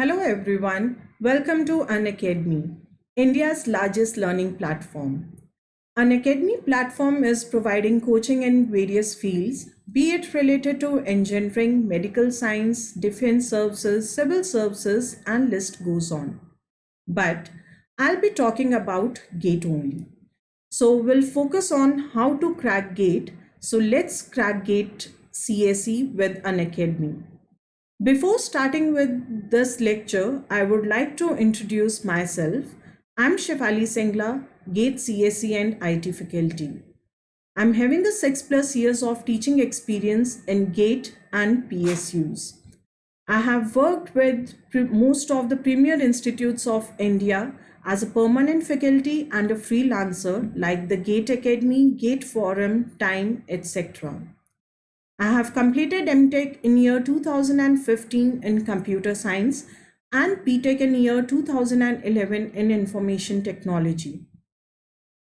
Hello everyone, welcome to Unacademy, India's largest learning platform. Unacademy platform is providing coaching in various fields, be it related to engineering, medical science, defense services, civil services, and list goes on. But I'll be talking about GATE only. So we'll focus on how to crack GATE. So let's crack GATE CSE with Unacademy. Before starting with this lecture, I would like to introduce myself. I'm Shefali Singla, GATE CSE and IT faculty. I'm having a 6+ years of teaching experience in GATE and PSUs. I have worked with most of the premier institutes of India as a permanent faculty and a freelancer like the GATE Academy, GATE Forum, Time, etc. I have completed MTech in year 2015 in computer science and BTech in year 2011 in information technology.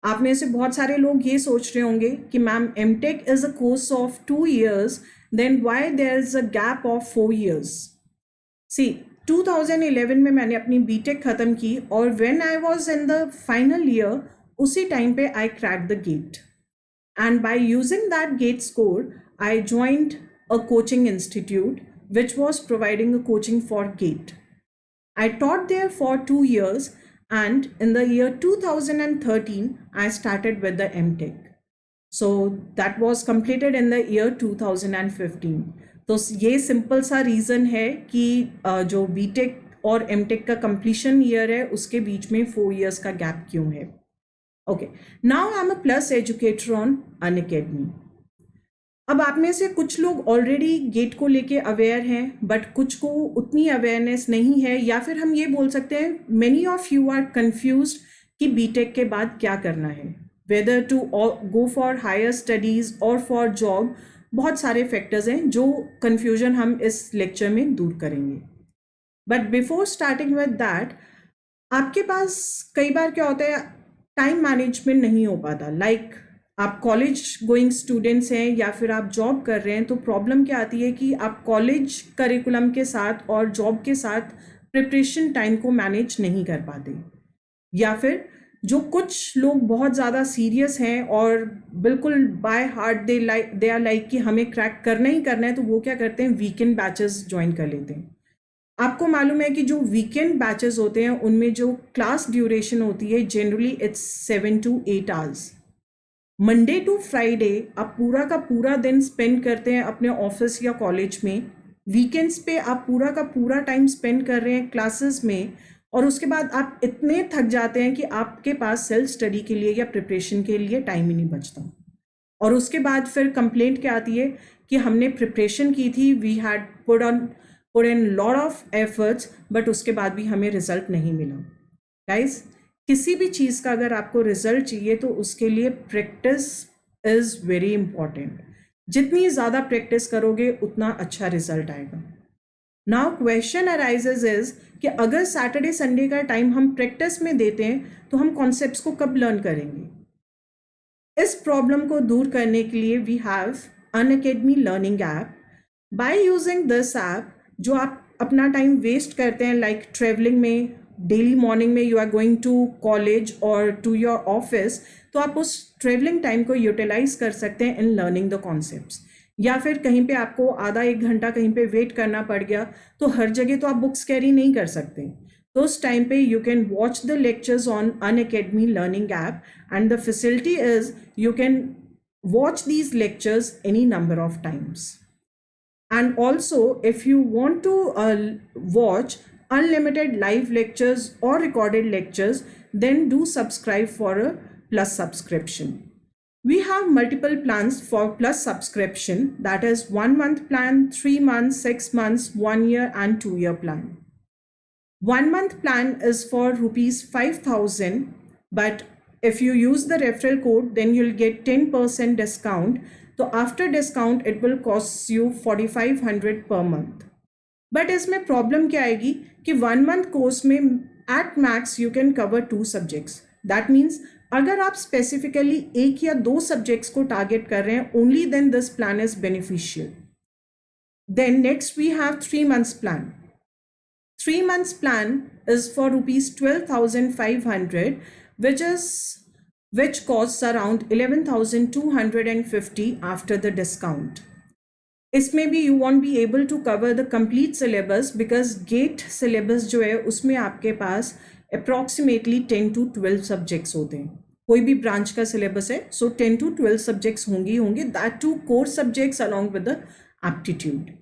आप में से बहुत सारे लोग ये सोच रहे होंगे कि ma'am MTech is a course of 2 years, then why there is a gap of 4 years? See, 2011 में मैंने अपनी BTech ख़त्म की और when I was in the final year, उसी टाइम पे I cracked the GATE. And by using that GATE score, I joined a coaching institute which was providing a coaching for GATE. I taught there for 2 years, and in the year 2013, I started with the MTech. So that was completed in the year 2015. तो ये simple सा reason है कि जो BTech और MTech का completion year है उसके बीच में 4 years का gap क्यों है. Okay, now I'm a plus educator on Unacademy. अब आप में से कुछ लोग ऑलरेडी गेट को लेके अवेयर हैं बट कुछ को उतनी अवेयरनेस नहीं है, या फिर हम ये बोल सकते हैं many of you are confused कि बीटेक के बाद क्या करना है, whether to go for higher studies और फॉर जॉब. बहुत सारे फैक्टर्स हैं जो कंफ्यूजन हम इस लेक्चर में दूर करेंगे. But before starting with that, आपके पास कई बार क्या होता है, टाइम मैनेजमेंट नहीं हो पाता. लाइक आप कॉलेज गोइंग स्टूडेंट्स हैं या फिर आप जॉब कर रहे हैं, तो प्रॉब्लम क्या आती है कि आप कॉलेज करिकुलम के साथ और जॉब के साथ प्रिपरेशन टाइम को मैनेज नहीं कर पाते. या फिर जो कुछ लोग बहुत ज़्यादा सीरियस हैं और बिल्कुल by heart they are like कि हमें क्रैक करना ही करना है, तो वो क्या करते हैं, वीकेंड बैचेस ज्वाइन कर लेते हैं. आपको मालूम है कि जो वीकेंड बैचेस होते हैं उनमें जो क्लास ड्यूरेशन होती है generally it's 7 to 8 hours. Monday to Friday आप पूरा का पूरा दिन स्पेंड करते हैं अपने ऑफिस या कॉलेज में. वीकेंड्स पे आप पूरा का पूरा टाइम स्पेंड कर रहे हैं क्लासेस में, और उसके बाद आप इतने थक जाते हैं कि आपके पास सेल्फ स्टडी के लिए या प्रिपरेशन के लिए टाइम ही नहीं बचता. और उसके बाद फिर कंप्लेंट क्या आती है कि हमने प्रिपरेशन की थी, we had put in lot of efforts, but उसके बाद भी हमें रिजल्ट नहीं मिला. गाइस, किसी भी चीज़ का अगर आपको रिजल्ट चाहिए तो उसके लिए प्रैक्टिस इज़ वेरी इंपॉर्टेंट. जितनी ज़्यादा प्रैक्टिस करोगे उतना अच्छा रिजल्ट आएगा. नाउ क्वेश्चन अराइजेज इज कि अगर सैटरडे संडे का टाइम हम प्रैक्टिस में देते हैं तो हम कॉन्सेप्ट्स को कब लर्न करेंगे. इस प्रॉब्लम को दूर करने के लिए we have Unacademy learning app. By using this app, जो आप अपना टाइम वेस्ट करते हैं लाइक ट्रेवलिंग में, डेली मॉर्निंग में you are going to college और टू योर ऑफिस, तो आप उस ट्रेवलिंग टाइम को यूटिलाइज कर सकते हैं इन लर्निंग द कॉन्सेप्ट्स. या फिर कहीं पे आपको आधा 1 घंटा कहीं पे वेट करना पड़ गया, तो हर जगह तो आप बुक्स कैरी नहीं कर सकते. तो उस टाइम पे you can watch the lectures on Unacademy learning app, and the facility is you can watch these lectures any number of times. And also, if you want to watch unlimited live lectures or recorded lectures, then do subscribe for a plus subscription. We have multiple plans for plus subscription, that is 1 month plan, 3 months, 6 months, 1 year and 2 year plan. 1 month plan is for rupees 5,000, but if you use the referral code, then you'll get 10% discount. तो after discount it will cost you 4,500 per month. But इसमें problem क्या आएगी कि 1 month course में at max you can cover 2 subjects. That means अगर आप specifically 1 या 2 subjects को टारगेट कर रहे हैं, only then this plan is beneficial. Then next we have 3 months plan. 3 months plan is for rupees 12,500, which costs around 11,250 after the discount. इसमें भी you won't be able to cover the complete syllabus because GATE syllabus जो है उसमें आपके पास approximately 10 to 12 subjects होते हैं. कोई भी ब्रांच का सिलेबस है, so 10 to 12 subjects होंगे, that too core subjects along with the aptitude.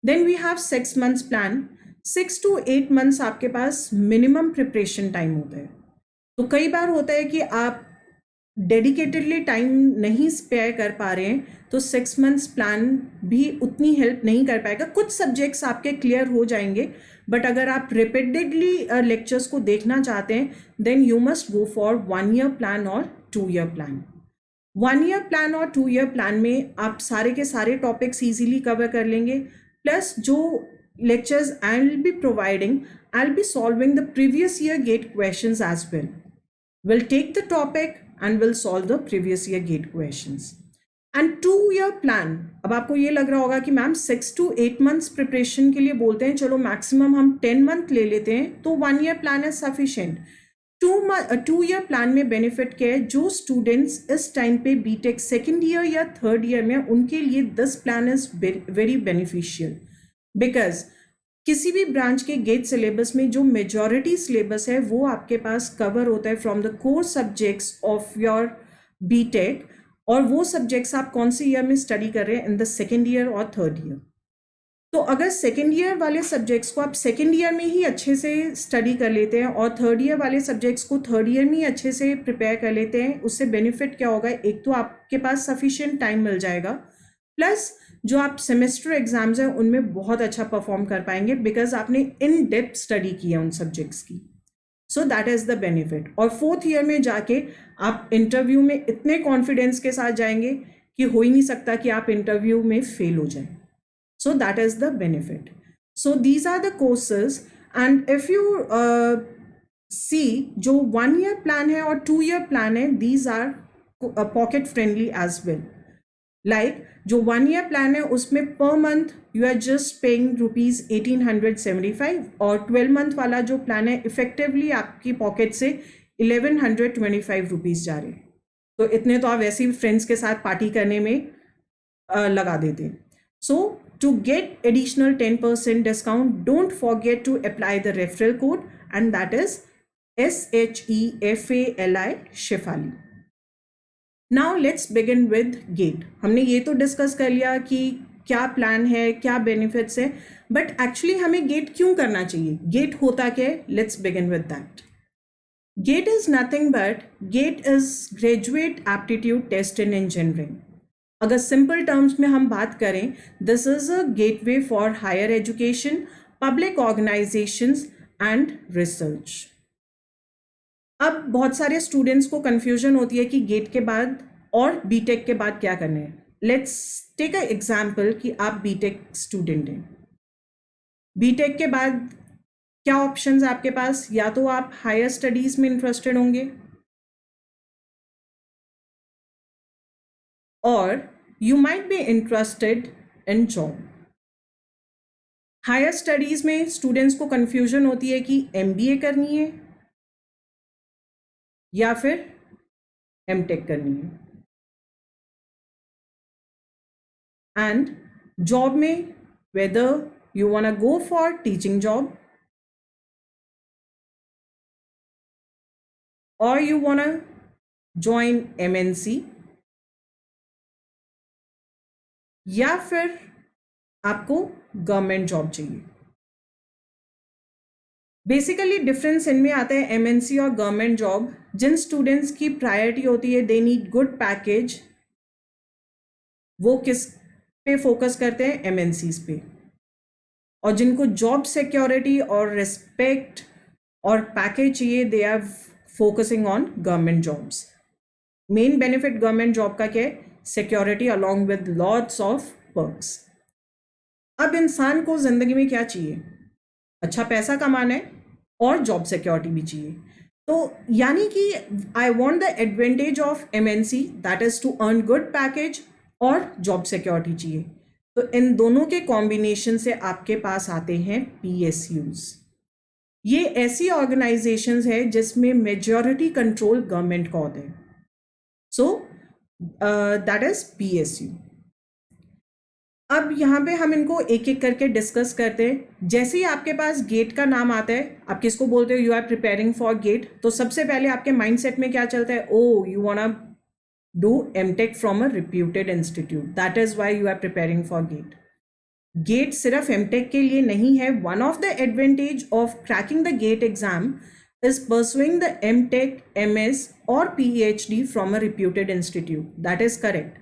Then we have 6 months plan. 6 to 8 months आपके पास minimum preparation time होता है. तो कई बार होता है कि आप डेडिकेटेडली टाइम नहीं स्पेयर कर पा रहे हैं, तो 6 मंथ्स प्लान भी उतनी हेल्प नहीं कर पाएगा. कुछ सब्जेक्ट्स आपके क्लियर हो जाएंगे, बट अगर आप रिपीटेडली लेक्चर्स को देखना चाहते हैं then you must go for 1 year plan और 2 year प्लान. 1 year प्लान और 2 year प्लान में आप सारे के सारे टॉपिक्स ईजिली कवर कर लेंगे. प्लस जो lectures I'll be providing, I'll be solving the previous year GATE questions as well. We'll take the topic and we'll solve the previous year GATE questions. And 2 year plan, अब आपको ये लग रहा होगा कि मैम 6 to 8 months प्रिपरेशन के लिए बोलते हैं, चलो मैक्सिमम हम 10 month ले लेते हैं, तो 1 year plan is sufficient. 2 year plan में बेनिफिट क्या है, जो स्टूडेंट्स इस टाइम पे बीटेक सेकेंड ईयर या थर्ड ईयर में, उनके लिए this plan is very beneficial. Because किसी भी ब्रांच के गेट सिलेबस में जो मेजॉरिटी सिलेबस है वो आपके पास कवर होता है from the core subjects of your BTech, और वो सब्जेक्ट्स आप कौन से ईयर में स्टडी कर रहे हैं, इन द सेकेंड ईयर और थर्ड ईयर. तो अगर सेकेंड ईयर वाले सब्जेक्ट्स को आप सेकेंड ईयर में ही अच्छे से स्टडी कर लेते हैं और थर्ड ईयर वाले सब्जेक्ट्स को थर्ड ईयर में ही अच्छे से प्रिपेयर कर लेते हैं, उससे बेनिफिट क्या होगा, एक तो आपके पास सफिशिएंट टाइम मिल जाएगा, प्लस जो आप सेमेस्टर एग्जाम्स हैं उनमें बहुत अच्छा परफॉर्म कर पाएंगे बिकॉज आपने इन डेप्थ स्टडी की है उन सब्जेक्ट्स की. सो दैट इज द बेनिफिट. और फोर्थ ईयर में जाके आप इंटरव्यू में इतने कॉन्फिडेंस के साथ जाएंगे कि हो ही नहीं सकता कि आप इंटरव्यू में फेल हो जाए. So that is the benefit. So these are the courses, and if you see जो 1 year प्लान है और 2 year प्लान है, these are pocket friendly as well. Like जो 1 year प्लान है उसमें per month you are just paying rupees 1875, और 12 month वाला जो प्लान है इफेक्टिवली आपकी पॉकेट से 1125 रुपीज जा रहे. तो इतने तो आप वैसे ही फ्रेंड्स के साथ पार्टी करने में लगा देते हैं. So to get additional 10% discount, don't forget to apply the referral code, and that is SHEFALI, Shefali. Now let's begin with GATE. हमने ये तो डिस्कस कर लिया कि क्या प्लान है, क्या बेनिफिट्स है, बट एक्चुअली हमें गेट क्यों करना चाहिए, गेट होता क्या है, let's begin with that. GATE is nothing but GATE is graduate aptitude test in engineering. अगर सिंपल टर्म्स में हम बात करें, this is a gateway for higher education, public organisations and research. अब बहुत सारे स्टूडेंट्स को कंफ्यूजन होती है कि गेट के बाद और बीटेक के बाद क्या करना है. लेट्स टेक अ एग्जांपल कि आप बीटेक स्टूडेंट हैं. बीटेक के बाद क्या ऑप्शंस है आपके पास, या तो आप हायर स्टडीज में इंटरेस्टेड होंगे, और you might be interested in job. Higher studies में स्टूडेंट्स को कंफ्यूजन होती है कि MBA करनी है या फिर MTech करनी है. एंड जॉब में whether you want go for teaching job और यू वांट जॉइन MNC, या फिर आपको गवर्नमेंट जॉब चाहिए. बेसिकली डिफरेंस इनमें आता है MNC और गवर्नमेंट जॉब. जिन स्टूडेंट्स की प्रायोरिटी होती है दे नीड गुड पैकेज, वो किस पे फोकस करते हैं, MNCs पे. और जिनको जॉब सिक्योरिटी और रिस्पेक्ट और पैकेज चाहिए, they are focusing on government jobs. Main benefit government job का क्या है, security along with lots of perks. अब इंसान को जिंदगी में क्या चाहिए, अच्छा पैसा कमाना है और जॉब सिक्योरिटी भी चाहिए. तो यानी कि I want the advantage of MNC, that is to earn good package, और जॉब सिक्योरिटी चाहिए. तो इन दोनों के कॉम्बिनेशन से आपके पास आते हैं PSUs. ये ऐसी ऑर्गेनाइजेशंस है जिसमें मेजॉरिटी कंट्रोल गवर्नमेंट का होता है. सो दैट इज PSU. अब यहाँ पे हम इनको एक एक करके डिस्कस करते हैं. जैसे ही आपके पास गेट का नाम आता है, आप किसको बोलते हो, you are preparing for GATE, तो सबसे पहले आपके माइंडसेट में क्या चलता है, oh you wanna do MTech from a reputed institute, that is why you are preparing for GATE. GATE सिर्फ MTech के लिए नहीं है. One of the advantage of cracking the GATE exam is pursuing the MTech, MS or PhD from a reputed institute. That is correct.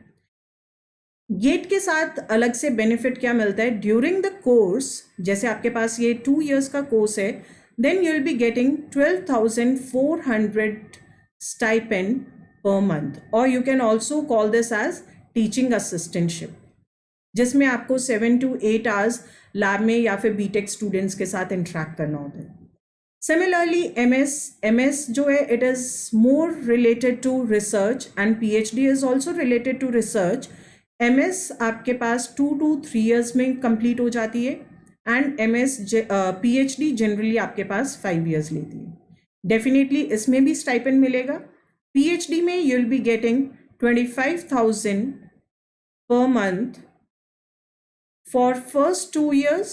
GATE के साथ अलग से benefit क्या मिलता है, ड्यूरिंग द कोर्स, जैसे आपके पास ये 2 years का कोर्स है, then you will be getting 12,400 stipend per month, और you can also call this as teaching assistantship, जिसमें आपको 7 to 8 hours लैब में या फिर BTech स्टूडेंट्स के साथ इंटरेक्ट करना होता है. Similarly, MS जो है, it is more related to research and PhD is also related to research. MS आपके पास 2 to 3 years में कंप्लीट हो जाती है, एंड PhD जनरली आपके पास 5 years लेती है. डेफिनेटली इसमें भी स्टाइपेंड मिलेगा. PhD में you will be getting 25,000 per month for first 2 years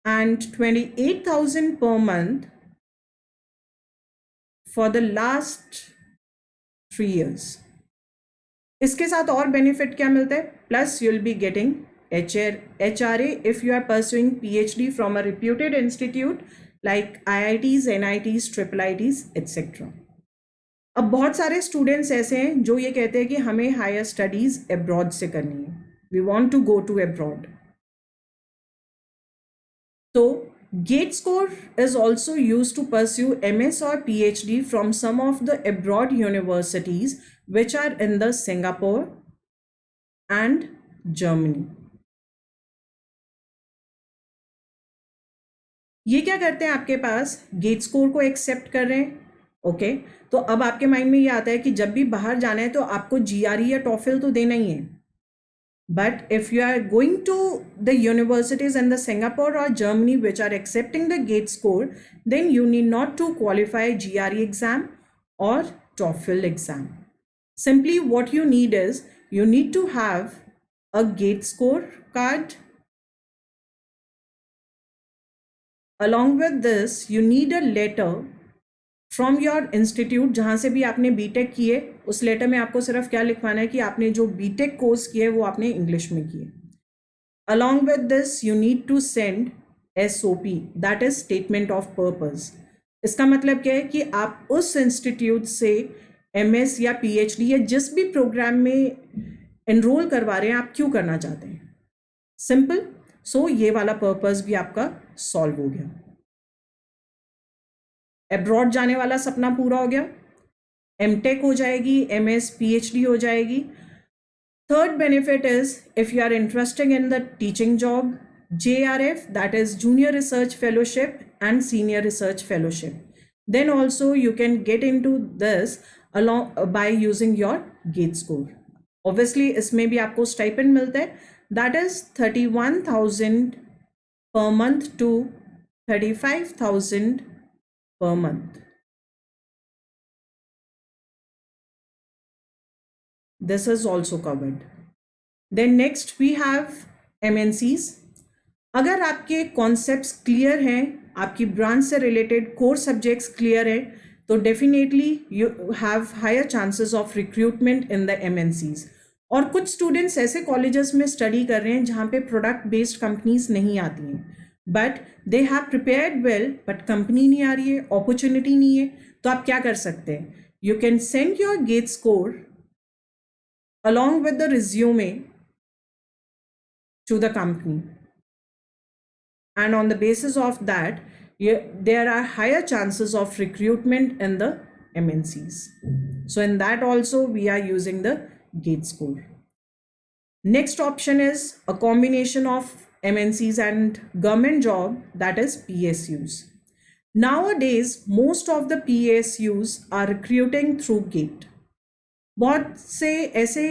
and 28,000 per month for the last 3 years. इसके साथ और बेनिफिट क्या मिलता है, plus you will be getting HRA if you are pursuing PhD from a reputed institute like IITs, NITs, IIITs, etc. अब बहुत सारे students ऐसे हैं जो ये कहते हैं कि हमें हायर स्टडीज अब्रॉड से करनी है, we want to go to abroad. So, GATE score is also used to pursue MS or PhD from some of the abroad universities which are in the Singapore and Germany. ये क्या करते हैं, आपके पास gate score को accept कर रहे हैं. Okay, तो अब आपके माइंड में ये आता है कि जब भी बाहर जाना है तो आपको GRE या TOEFL तो देना ही है. But if you are going to the universities in the Singapore or Germany which are accepting the GATE score, then you need not to qualify GRE exam or TOEFL exam. Simply what you need is, you need to have a GATE score card. Along with this, you need a letter from your institute, जहाँ से भी आपने BTech की है. उस letter में आपको सिर्फ क्या लिखवाना है कि आपने जो BTech कोर्स किया है वो आपने इंग्लिश में किया. Along with this you need to send SOP, that is statement of purpose. इसका मतलब क्या है कि आप उस इंस्टीट्यूट से MS या PhD या जिस भी प्रोग्राम में एनरोल करवा रहे हैं, आप क्यों करना चाहते हैं. सिंपल. सो ये वाला पर्पस भी आपका सॉल्व हो गया. अब्रॉड जाने वाला सपना पूरा हो गया. MTech हो जाएगी, MS PhD हो जाएगी. Third benefit is, if you are interested in the teaching job, JRF, that is Junior Research Fellowship and Senior Research Fellowship, then also you can get into this along by using your GATE score. Obviously इसमें भी आपको stipend मिलता है, that is 31,000 per month to 35,000 per month. This is also covered. Then next we have MNCs. अगर आपके concepts clear हैं, आपकी branch से रिलेटेड कोर सब्जेक्ट्स क्लियर है, तो definitely you have higher chances of recruitment in the MNCs. और कुछ students ऐसे कॉलेजेस में स्टडी कर रहे हैं जहाँ पे प्रोडक्ट बेस्ड कंपनीज नहीं आती हैं, but they have prepared well, but company नहीं आ रही है, अपॉर्चुनिटी नहीं है. तो आप क्या कर सकते हैं, you can send your GATE score along with the resume to the company, and on the basis of that there are higher chances of recruitment in the MNCs. So in that also we are using the GATE score. Next option is a combination of MNCs and government job, that is PSUs. Nowadays most of the PSUs are recruiting through GATE. बहुत से ऐसे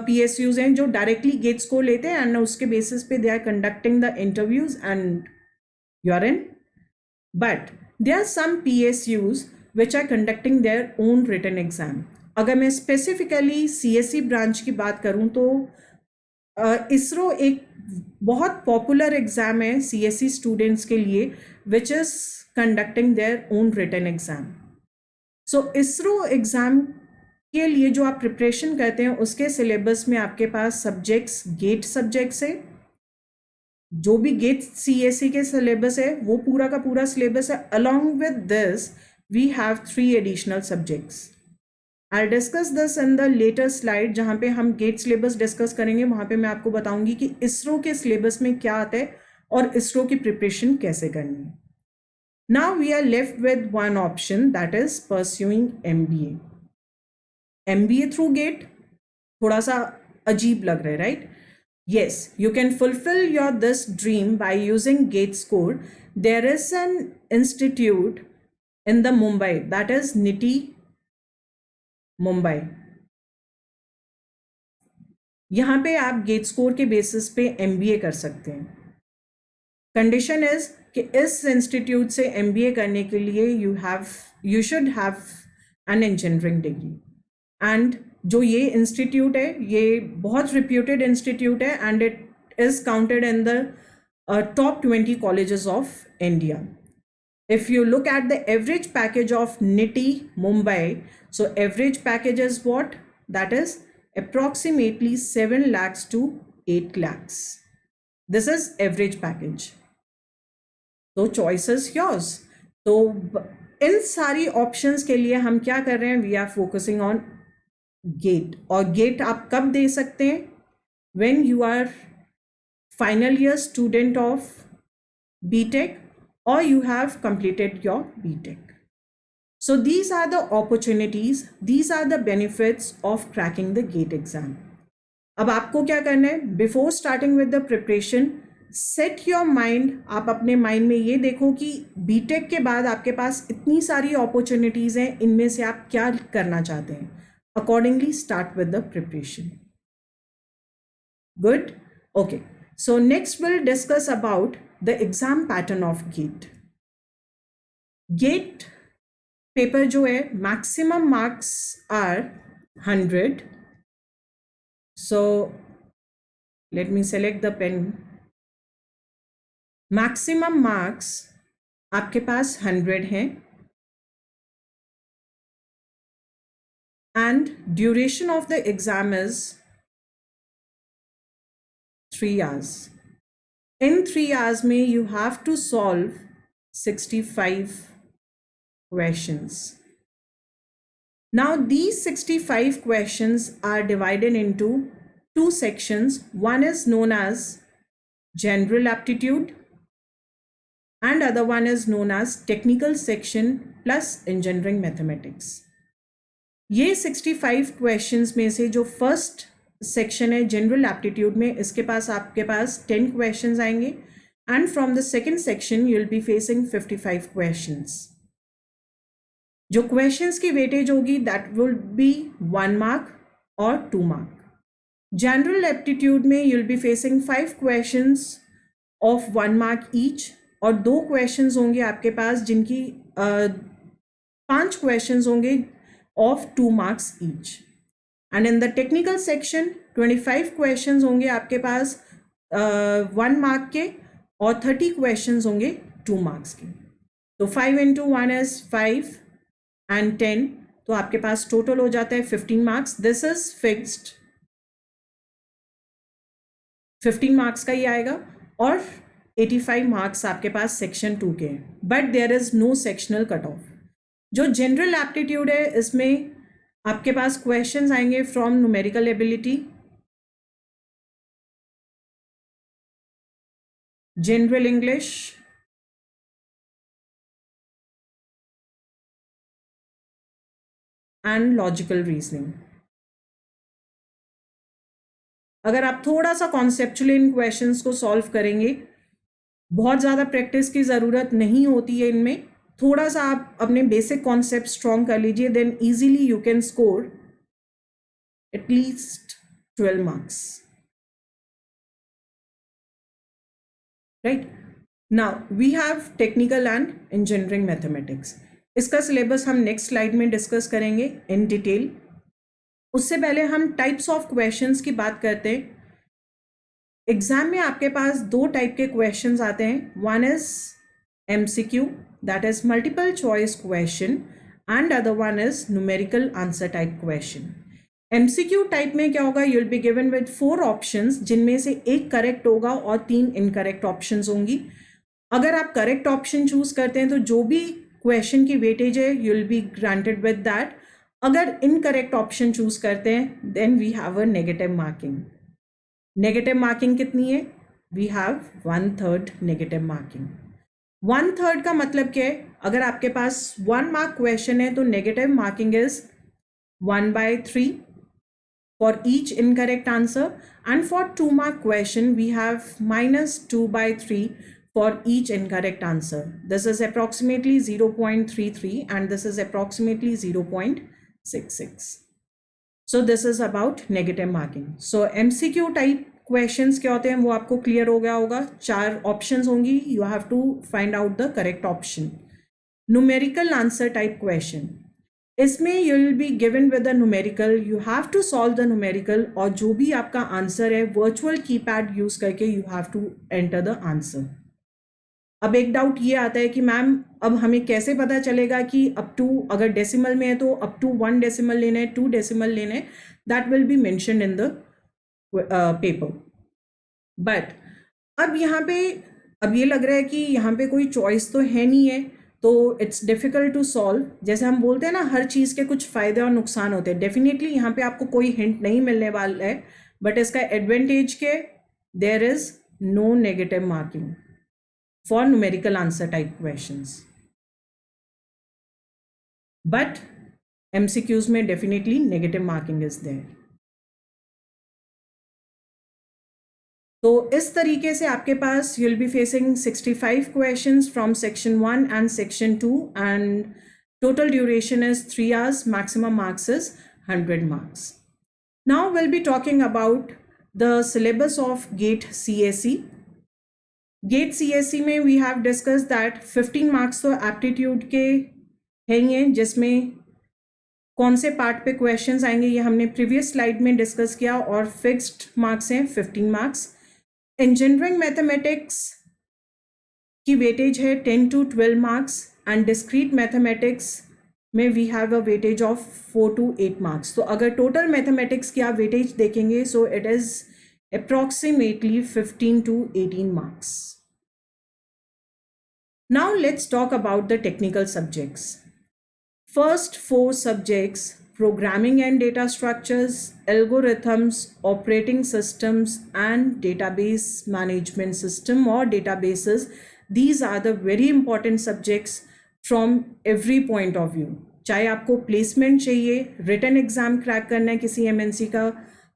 PSUs हैं जो directly get score लेते हैं, and उसके basis पे they are conducting the interviews and You are in? But there are some PSUs which are conducting their own written exam. अगर मैं स्पेसिफिकली CSE ब्रांच की बात करूं तो इसरो एक बहुत पॉपुलर एग्जाम है CSE स्टूडेंट्स के लिए, which is conducting their own written exam. So ISRO exam के लिए जो आप प्रिपरेशन करते हैं उसके सिलेबस में आपके पास सब्जेक्ट्स गेट सब्जेक्ट्स है. जो भी गेट CSE के सिलेबस है वो पूरा का पूरा सिलेबस है. Along with this we have 3 additional subjects. I discuss this in the later slide. जहाँ पे हम गेट सिलेबस डिस्कस करेंगे वहाँ पे मैं आपको बताऊंगी कि इसरो के सिलेबस में क्या आता है और इसरो की प्रिपरेशन कैसे करनी है. Now we are left with one option, that is pursuing MBA. MBA through GATE थोड़ा सा अजीब लग रहा है, right? Yes, you can fulfill your this dream by using GATE score. There is an institute in the Mumbai, that is NITI Mumbai. यहाँ पे आप gate score के बेसिस पे MBA कर सकते हैं. कंडीशन इज कि इस इंस्टीट्यूट से MBA करने के लिए you should have an engineering degree. And जो ये इंस्टीट्यूट है ये बहुत रिप्यूटेड इंस्टीट्यूट है and it is counted in the top 20 colleges of India. If you look at the average package of NITI Mumbai, so average package is what? That is approximately 7 lakhs to 8 lakhs. This is average package. So choice is yours. तो इन सारी options के लिए हम क्या कर रहे हैं? We are focusing on GATE. और गेट आप कब दे सकते हैं? When you are final year student of BTech or you have completed your BTech. So these are the opportunities, these are the benefits of cracking the GATE exam. अब आपको क्या करना है? Before starting with the preparation, set your mind. आप अपने mind में ये देखो कि BTech के बाद आपके पास इतनी सारी opportunities हैं, इनमें से आप क्या करना चाहते हैं. Accordingly, start with the preparation. Good? Okay. So next we'll discuss about the exam pattern of GATE. GATE paper जो है maximum marks are 100. So let me select the pen. Maximum marks आपके पास 100 हैं. And duration of the exam is 3 hours. In 3 hours में you have to solve 65 questions. Now these 65 questions are divided into 2 sections. One is known as general aptitude and other one is known as technical section plus engineering mathematics. ये 65 questions में से जो first section है general aptitude में, इसके पास आपके पास 10 questions आएंगे and from the second section you will be facing 55 questions. जो क्वेश्चंस की वेटेज होगी दैट विल बी 1 मार्क और 2 मार्क. जनरल एप्टीट्यूड में you will be facing 5 questions of 1 mark each और 2 क्वेश्चंस होंगे आपके पास जिनकी 5 क्वेश्चंस होंगे of 2 marks each. And in the technical section 25 questions होंगे आपके पास 1 mark के और 30 questions होंगे 2 marks के. तो 5 into 1 is 5 and 10, तो आपके पास total हो जाता है 15 marks. This is fixed. 15 marks का ही आएगा और 85 marks आपके पास section 2 के हैं. But there is no sectional cutoff. जो जनरल एप्टीट्यूड है इसमें आपके पास क्वेश्चंस आएंगे from numerical ability, general English, and logical reasoning. अगर आप थोड़ा सा कॉन्सेप्चुअली इन क्वेश्चंस को सॉल्व करेंगे, बहुत ज़्यादा प्रैक्टिस की ज़रूरत नहीं होती है इनमें, थोड़ा सा आप अपने बेसिक कॉन्सेप्ट स्ट्रॉन्ग कर लीजिए, then easily you can score at least 12 marks, right? Now we have technical and engineering mathematics. इसका सिलेबस हम नेक्स्ट स्लाइड में डिस्कस करेंगे इन डिटेल। उससे पहले हम टाइप्स ऑफ क्वेश्चंस की बात करते हैं। एग्जाम में आपके पास दो टाइप के क्वेश्चंस आते हैं। One is MCQ, that is multiple choice question, and other one is numerical answer type question. MCQ type में क्या होगा, you will be given with 4 options, जिनमें से एक करेक्ट होगा और 3 इनकरेक्ट ऑप्शंस होंगी। अगर आप करेक्ट ऑप्शन चूज करते हैं तो जो भी क्वेश्चन की वेटेज है you will be granted with that. अगर इनकरेक्ट ऑप्शन चूज करते हैं then we have a negative marking. Negative marking कितनी है, वी हैव 1/3 नेगेटिव मार्किंग। 1/3 का मतलब क्या है, अगर आपके पास 1 मार्क क्वेश्चन है तो negative marking is 1/3 for each incorrect answer, and for 2 mark question we have -2/3 for each incorrect answer. This is approximately 0.33 and this is approximately 0.66. So this is about negative marking. So MCQ type questions क्या होते हैं वो आपको clear हो गया होगा। 4 options होंगी, you have to find out the correct option. Numerical answer type question, इसमें you will be given with the numerical, you have to solve the numerical, और जो भी आपका आंसर है वर्चुअल कीपैड यूज करके you have to enter the answer. अब एक doubt ये आता है कि मैम अब हमें कैसे पता चलेगा कि अप टू, अगर डेसिमल में है तो अप टू 1 डेसिमल लेना है, 2 डेसिमल लेना है, that will be mentioned in the paper. But अब यहाँ पे अब ये लग रहा है कि यहाँ पे कोई चॉइस तो है नहीं है, तो इट्स डिफिकल्ट टू सॉल्व। जैसे हम बोलते हैं ना, हर चीज़ के कुछ फ़ायदे और नुकसान होते हैं। डेफिनेटली यहाँ पे आपको कोई हिंट नहीं मिलने वाला है, बट इसका एडवांटेज के there is no negative marking for numerical answer type questions. But MCQs में definitely negative marking is there. तो इस तरीके से आपके पास you will be facing 65 questions from section 1 and section 2 and total duration is 3 hours, maximum marks is 100 marks. Now we'll be talking about the syllabus of GATE CSE. GATE CSE में we have discussed that 15 marks तो aptitude के हैं, जिसमें कौन से part पे questions आएंगे ये हमने प्रीवियस स्लाइड में डिस्कस किया, और फिक्स्ड मार्क्स हैं 15 मार्क्स। इंजीनियरिंग मैथमेटिक्स की वेटेज है 10 to 12 marks, and discrete mathematics में we have a weightage of 4 to 8 marks. तो अगर टोटल मैथमेटिक्स की आप वेटेज देखेंगे so it is approximately 15 to 18 marks. Now let's talk about the technical subjects. First 4 subjects, programming and data structures, algorithms, operating systems, and database management system or databases, these are the very important subjects from every point of view. चाहे आपको placement चाहिए, written exam crack करना है किसी MNC का,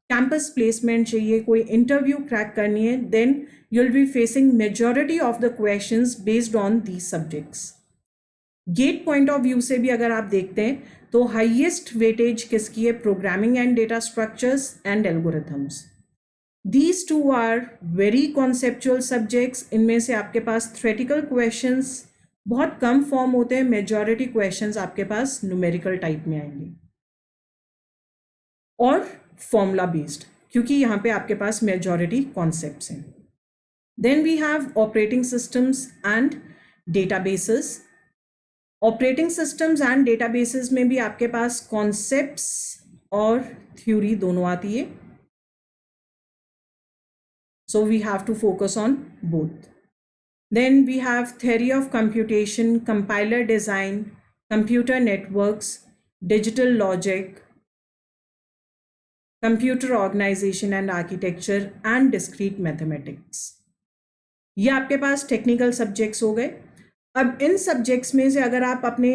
campus placement चाहिए, कोई interview crack करनी है, then you will be facing majority of the questions based on these subjects. GATE point of view से भी अगर आप देखते हैं तो हाईएस्ट वेटेज किसकी है, programming and data structures and algorithms. These two are very conceptual subjects. इनमें से आपके पास थ्योरेटिकल क्वेश्चंस बहुत कम फॉर्म होते हैं, मेजॉरिटी क्वेश्चंस आपके पास न्यूमेरिकल टाइप में आएंगे और फॉर्मूला बेस्ड, क्योंकि यहाँ पे आपके पास मेजॉरिटी कॉन्सेप्ट्स हैं। Then we have operating systems and databases. Operating systems and databases में भी आपके पास कॉन्सेप्ट्स और थ्योरी दोनों आती है, so we have to focus on both. Then we have theory of computation, compiler design, computer networks, digital logic, computer organisation and architecture, and discrete mathematics. ये आपके पास technical subjects हो गए। अब इन सब्जेक्ट्स में से अगर आप अपने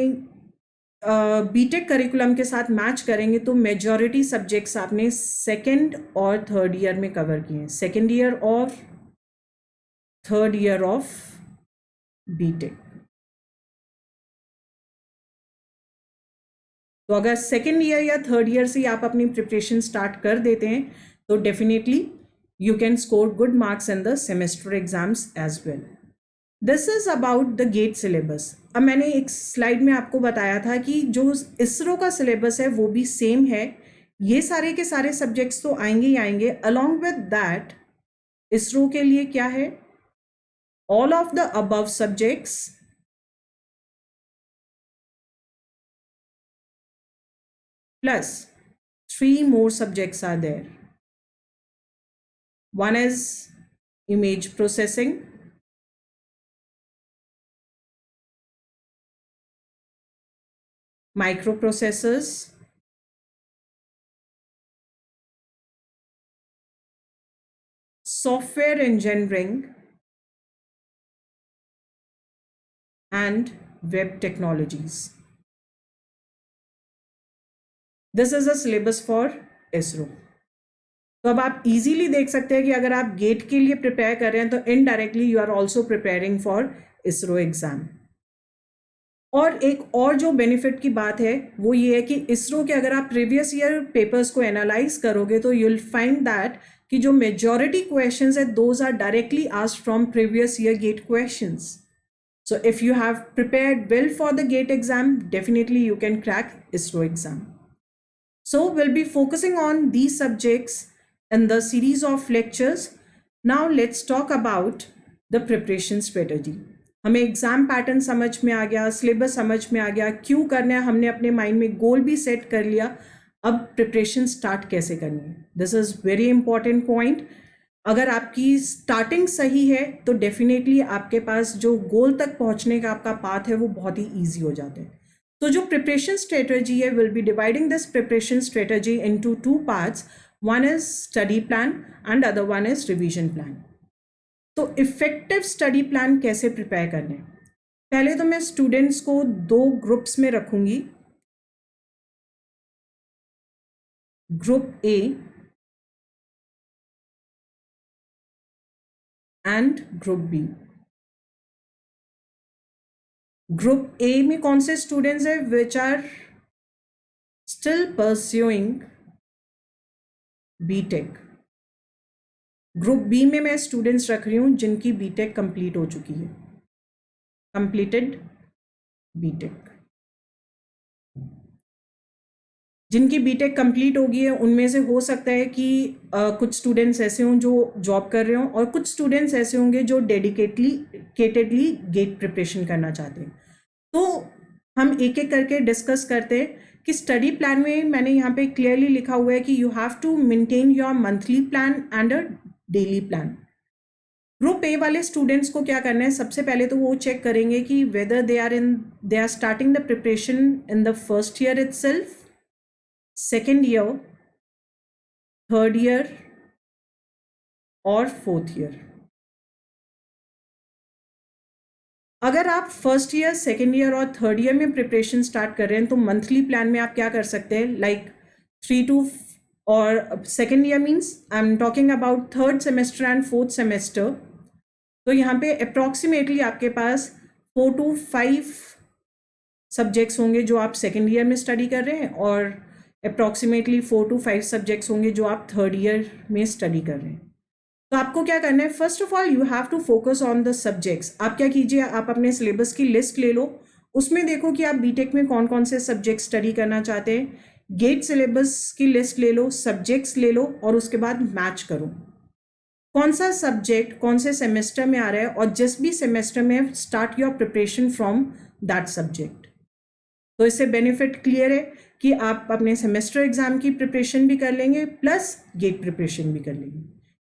बीटेक करिकुलम के साथ मैच करेंगे तो मेजॉरिटी सब्जेक्ट्स आपने सेकेंड और थर्ड ईयर में कवर किए हैं, सेकेंड ईयर और थर्ड ईयर ऑफ बीटेक। तो अगर सेकेंड ईयर या थर्ड ईयर से आप अपनी प्रिपरेशन स्टार्ट कर देते हैं तो definitely you can score good marks in the semester exams as well. This is about the GATE syllabus. अब मैंने एक स्लाइड में आपको बताया था कि जो इसरो का सिलेबस है वो भी सेम है, ये सारे के सारे सब्जेक्ट्स तो आएंगे ही आएंगे। अलॉन्ग विद दैट इसरो के लिए क्या है, all of the above subjects plus 3 more subjects are there. One is image processing, microprocessors, software engineering, and web technologies. This is the syllabus for ISRO. तो अब आप इजीली देख सकते हैं कि अगर आप गेट के लिए प्रिपेयर कर रहे हैं तो indirectly you are also preparing for ISRO exam. और एक और जो बेनिफिट की बात है वो ये है कि इसरो के अगर आप प्रीवियस ईयर पेपर्स को एनालाइज करोगे तो यू विल फाइंड दैट कि जो मेजॉरिटी क्वेश्चंस है those are directly asked from previous year GATE questions. So if you have prepared well for the GATE exam, definitely you can crack ISRO exam. So we'll be focusing on these subjects in the series of lectures. Now let's talk about the preparation strategy. हमें exam pattern समझ में आ गया, syllabus समझ में आ गया, क्यों करना है, हमने अपने माइंड में गोल भी सेट कर लिया. अब प्रिपरेशन स्टार्ट कैसे करनी है, this is very important point. अगर आपकी स्टार्टिंग सही है तो डेफिनेटली आपके पास जो गोल तक पहुंचने का आपका पाथ है वो बहुत ही ईजी हो जाता है. तो जो प्रिपरेशन स्ट्रेटजी है, will be dividing this preparation strategy into 2 parts. One is study plan and other one is revision plan. तो इफेक्टिव स्टडी प्लान कैसे प्रिपेयर करने, पहले तो मैं स्टूडेंट्स को 2 ग्रुप्स में रखूंगी, group A and group B. Group A में कौन से स्टूडेंट्स है, which are still pursuing BTech. Group B में मैं स्टूडेंट्स रख रही हूं जिनकी बीटेक कंप्लीट हो चुकी है, कंप्लीटेड बीटेक. जिनकी बीटेक कंप्लीट हो गई है उनमें से हो सकता है कि कुछ स्टूडेंट्स ऐसे हों जो जॉब कर रहे हों, और कुछ स्टूडेंट्स ऐसे होंगे जो डेडिकेटेडली गेट प्रिपरेशन करना चाहते हैं. तो हम एक एक करके डिस्कस करते हैं कि स्टडी प्लान में मैंने यहाँ पे क्लियरली लिखा हुआ है कि you have to maintain your monthly plan and a daily plan. Group A वाले स्टूडेंट्स को क्या करना है, सबसे पहले तो वो चेक करेंगे कि whether they are starting the preparation in the first year itself, second year, third year और फोर्थ ईयर. अगर आप फर्स्ट ईयर, सेकेंड ईयर और थर्ड ईयर में प्रिपरेशन स्टार्ट कर रहे हैं तो मंथली प्लान में आप क्या कर सकते हैं, लाइक 3 to और second year means I am talking about third semester and fourth semester. तो यहाँ पे अप्रॉक्सीमेटली आपके पास 4 to 5 सब्जेक्ट्स होंगे जो आप सेकेंड ईयर में स्टडी कर रहे हैं, और अप्रॉक्सीमेटली 4 to 5 सब्जेक्ट्स होंगे जो आप थर्ड ईयर में स्टडी कर रहे हैं. तो आपको क्या करना है, first of all you have to focus on the subjects. आप क्या कीजिए, आप अपने सिलेबस की लिस्ट ले लो, उसमें देखो कि आप बीटेक में कौन कौन से सब्जेक्ट स्टडी करना चाहते हैं. गेट सिलेबस की लिस्ट ले लो, सब्जेक्ट्स ले लो, और उसके बाद मैच करो कौन सा सब्जेक्ट कौन से सेमेस्टर में आ रहा है, और जिस भी सेमेस्टर में start your preparation from that subject. तो इससे बेनिफिट क्लियर है कि आप अपने सेमेस्टर एग्जाम की प्रिपरेशन भी कर लेंगे प्लस गेट प्रिपरेशन भी कर लेंगे.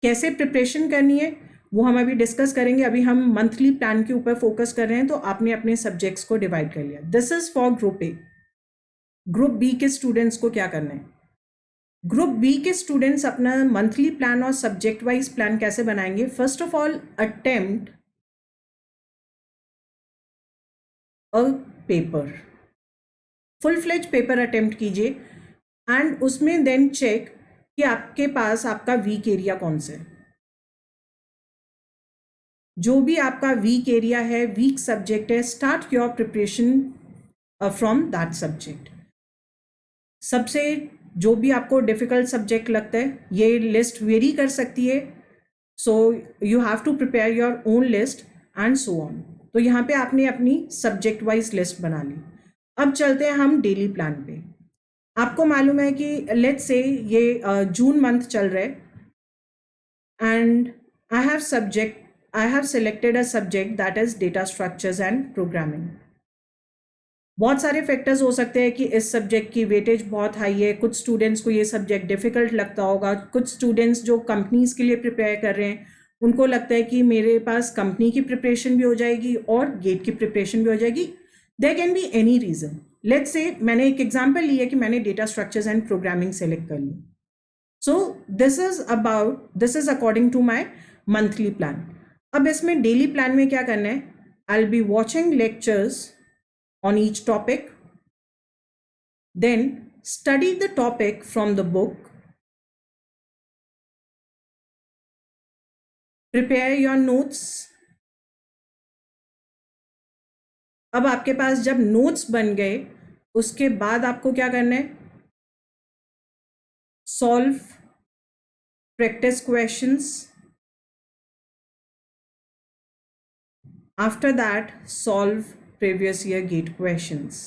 कैसे प्रिपरेशन करनी है वो हम अभी डिस्कस करेंगे. अभी हम मंथली प्लान के ऊपर फोकस कर रहे हैं, तो आपने अपने सब्जेक्ट्स को डिवाइड कर लिया. This is for group A. Group B के स्टूडेंट्स को क्या करना है, ग्रुप बी के स्टूडेंट्स अपना मंथली प्लान और सब्जेक्ट वाइज प्लान कैसे बनाएंगे. First of all attempt a paper, full fledge paper attempt कीजिए, एंड उसमें देन चेक कि आपके पास आपका वीक एरिया कौन सा है. जो भी आपका वीक एरिया है, वीक सब्जेक्ट है, start your preparation from that subject. सबसे जो भी आपको डिफिकल्ट सब्जेक्ट लगता है, ये लिस्ट वेरी कर सकती है, so you have to prepare your own list and so on. तो यहाँ पे आपने अपनी सब्जेक्ट वाइज लिस्ट बना ली। अब चलते हैं हम डेली प्लान पे। आपको मालूम है कि लेट्स से ये जून मंथ चल रहा है and I have selected a subject that is data structures and programming. बहुत सारे फैक्टर्स हो सकते हैं कि इस सब्जेक्ट की वेटेज बहुत हाई है, कुछ स्टूडेंट्स को ये सब्जेक्ट डिफिकल्ट लगता होगा, कुछ स्टूडेंट्स जो कंपनीज के लिए प्रिपेयर कर रहे हैं उनको लगता है कि मेरे पास कंपनी की प्रिपरेशन भी हो जाएगी और गेट की प्रिपरेशन भी हो जाएगी। There can be any reason. Let's say मैंने एक एग्जांपल लिया कि मैंने data structures and programming select कर ली। So this is according to my monthly plan. अब इसमें डेली प्लान में क्या करना है? I'll be watching lectures on each topic, then study the topic from the book, prepare your notes. अब आपके पास जब नोट्स बन गए उसके बाद आपको क्या करना है? Solve practice questions. After that, solve previous year GATE questions.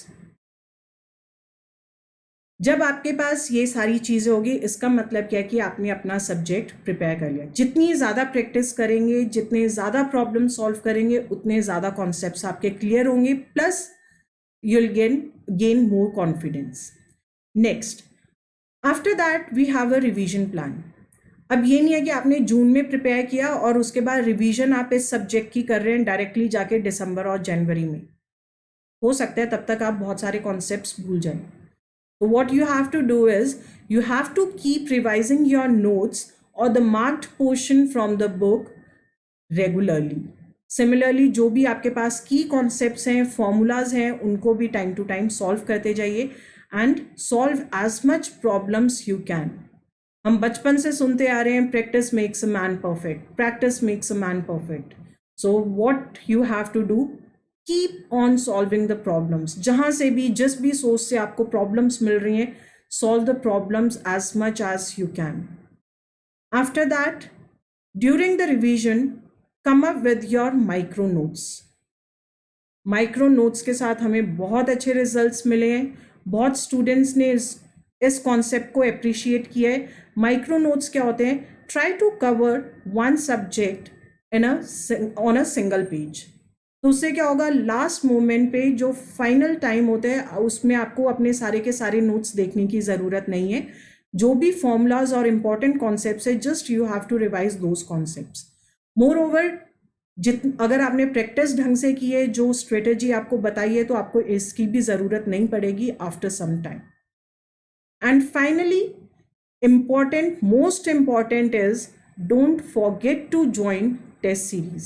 जब आपके पास ये सारी चीज़ें होगी इसका मतलब क्या है कि आपने अपना सब्जेक्ट प्रिपेयर कर लिया। जितनी ज़्यादा प्रैक्टिस करेंगे, जितने ज़्यादा प्रॉब्लम सॉल्व करेंगे, उतने ज़्यादा कॉन्सेप्ट्स आपके क्लियर होंगे, plus you'll gain more confidence. Next, after that we have a revision plan. अब ये नहीं है कि आपने जून में प्रिपेयर किया और उसके बाद रिवीजन आप इस सब्जेक्ट की कर रहे हैं डायरेक्टली जाके दिसंबर और जनवरी में। हो सकता है तब तक आप बहुत सारे कॉन्सेप्ट्स भूल जाएं। तो what you have to do is you have to keep revising your notes or the marked portion from the book regularly. Similarly, जो भी आपके पास की कॉन्सेप्ट्स हैं, फॉर्मूलाज हैं, उनको भी टाइम टू टाइम सॉल्व करते जाइए and solve as much problems you can. हम बचपन से सुनते आ रहे हैं practice makes a man perfect, practice makes a man perfect. So what you have to do, keep on solving the problems. जहाँ से भी जिस भी सोर्स से आपको प्रॉब्लम्स मिल रही हैं, solve the problems as much as you can. After that, during the revision, come up with your micro notes. Micro notes के साथ हमें बहुत अच्छे रिजल्ट्स मिले हैं। बहुत स्टूडेंट्स ने इस कॉन्सेप्ट को अप्रिशिएट किया है। माइक्रो नोट्स क्या होते हैं? Try to cover one subject on a single page. तो उससे क्या होगा, लास्ट मोमेंट पे जो फाइनल टाइम होता है उसमें आपको अपने सारे के सारे नोट्स देखने की ज़रूरत नहीं है। जो भी फॉर्मूलाज और इम्पॉर्टेंट कॉन्सेप्ट्स है, just you have to revise those concepts. Moreover, अगर आपने प्रैक्टिस ढंग से की है, जो स्ट्रेटेजी आपको बताई है, तो आपको इसकी भी ज़रूरत नहीं पड़ेगी after some time. And finally, important, most important is don't forget to join test series.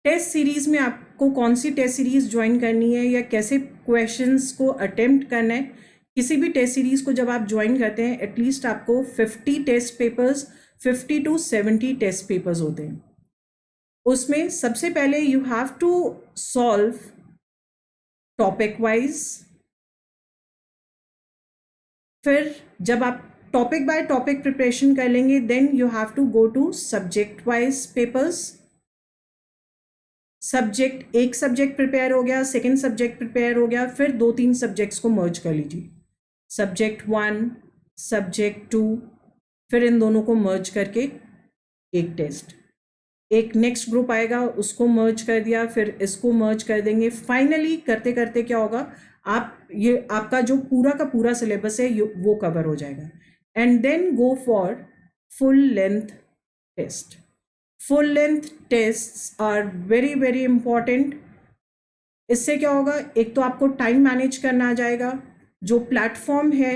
Test series में आपको कौन सी टेस्ट सीरीज ज्वाइन करनी है या कैसे क्वेश्चंस को अटेम्प्ट करना है। किसी भी टेस्ट सीरीज को जब आप ज्वाइन करते हैं, एटलीस्ट आपको 50 test papers, 50 to 70 test papers होते हैं। उसमें सबसे पहले you have to solve topic wise. फिर जब आप टॉपिक बाय टॉपिक प्रिपरेशन कर लेंगे, then you have to go to subject wise papers. एक सब्जेक्ट प्रिपेयर हो गया, सेकेंड सब्जेक्ट प्रिपेयर हो गया, फिर 2-3 सब्जेक्ट्स को मर्ज कर लीजिए, सब्जेक्ट 1, सब्जेक्ट 2, फिर इन दोनों को मर्ज करके एक टेस्ट। एक नेक्स्ट ग्रुप आएगा, उसको मर्ज कर दिया, फिर इसको मर्ज कर देंगे। फाइनली करते करते क्या होगा, आपका जो पूरा का पूरा सिलेबस है वो कवर हो जाएगा। And then go for full length test. Full length tests are very very important. इससे क्या होगा, एक तो आपको टाइम मैनेज करना आ जाएगा, जो प्लेटफॉर्म है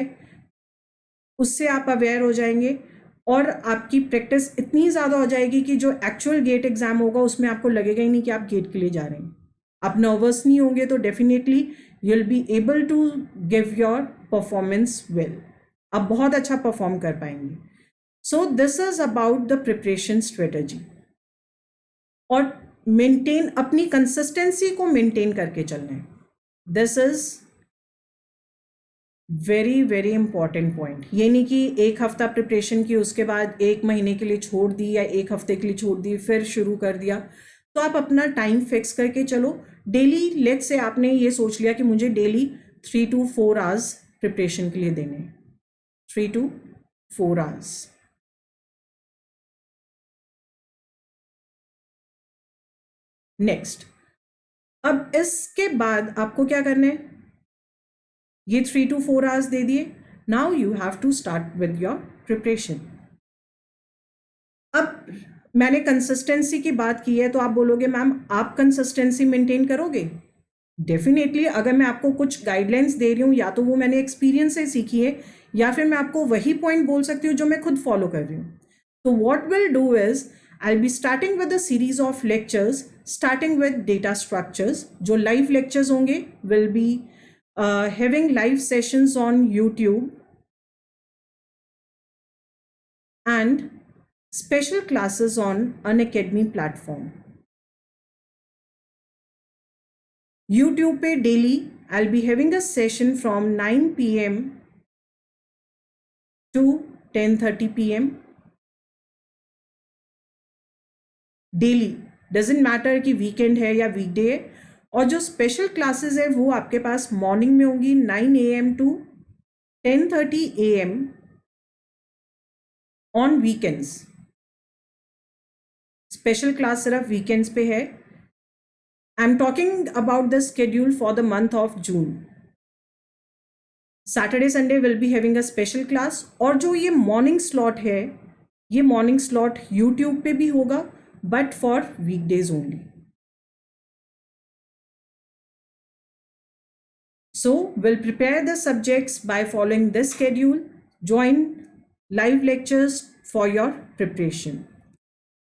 उससे आप अवेयर हो जाएंगे, और आपकी प्रैक्टिस इतनी ज़्यादा हो जाएगी कि जो एक्चुअल गेट एग्जाम होगा उसमें आपको लगेगा ही नहीं कि आप गेट के लिए जा रहे हैं। आप नर्वस नहीं होंगे, तो definitely you will be able to give your performance well. आप बहुत अच्छा परफॉर्म कर पाएंगे। So this is about the preparation strategy. और मेंटेन, अपनी कंसिस्टेंसी को मेंटेन करके चलना है। This is very very important point. ये नहीं कि एक हफ्ता प्रिपरेशन की उसके बाद एक महीने के लिए छोड़ दी या एक हफ्ते के लिए छोड़ दी फिर शुरू कर दिया। तो आप अपना टाइम फिक्स करके चलो। डेली लेट्स से आपने ये सोच लिया कि मुझे डेली 3 to 4 आवर्स प्रिपरेशन के लिए देने, 3 to 4 आवर्स। नेक्स्ट, अब इसके बाद आपको क्या करना है, ये 3 to 4 आवर्स दे दिए। Now you have to start with your preparation. अब मैंने कंसिस्टेंसी की बात की है, तो आप बोलोगे मैम आप कंसिस्टेंसी मेंटेन करोगे? डेफिनेटली। अगर मैं आपको कुछ गाइडलाइंस दे रही हूँ, या तो वो मैंने एक्सपीरियंस से सीखी है, या फिर मैं आपको वही पॉइंट बोल सकती हूँ जो मैं खुद फॉलो कर रही हूँ। तो what will do is I be starting with a series of lectures, starting with data structures. जो लाइव लेक्चर्स होंगे will be having live sessions on YouTube and special classes on Unacademy platform. YouTube पे daily I'll be having a session from 9 p.m. to 10:30 p.m. Daily, doesn't matter कि weekend है या वीकडे है। और जो special classes है वो आपके पास मॉर्निंग में होंगी 9 a.m. to 10:30 a.m. On weekends. Special class सिर्फ वीकेंड्स पे है। I am talking about the schedule for the month of June. Saturday Sunday will be having a special class. और जो ये मॉर्निंग स्लॉट है, ये मॉर्निंग स्लॉट यूट्यूब पे भी होगा, but for weekdays only. So we'll prepare the subjects by following this schedule. Join live lectures for your preparation.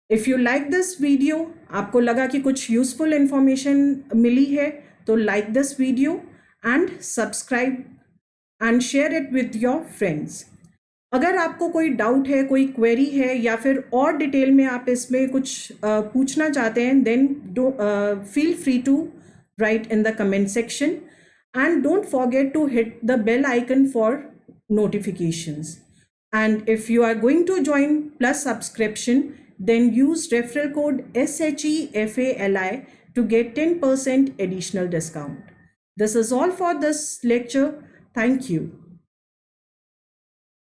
If you like this video, आपको लगा कि कुछ useful information मिली है, तो like this video and subscribe and share it with your friends. अगर आपको कोई doubt है, कोई क्वेरी है, या फिर और डिटेल में आप इसमें कुछ पूछना चाहते हैं, then feel free to write in the comment section. And don't forget to hit the bell icon for notifications. And if you are going to join Plus subscription, then use referral code SHEFALI to get 10% additional discount. This is all for this lecture. Thank you.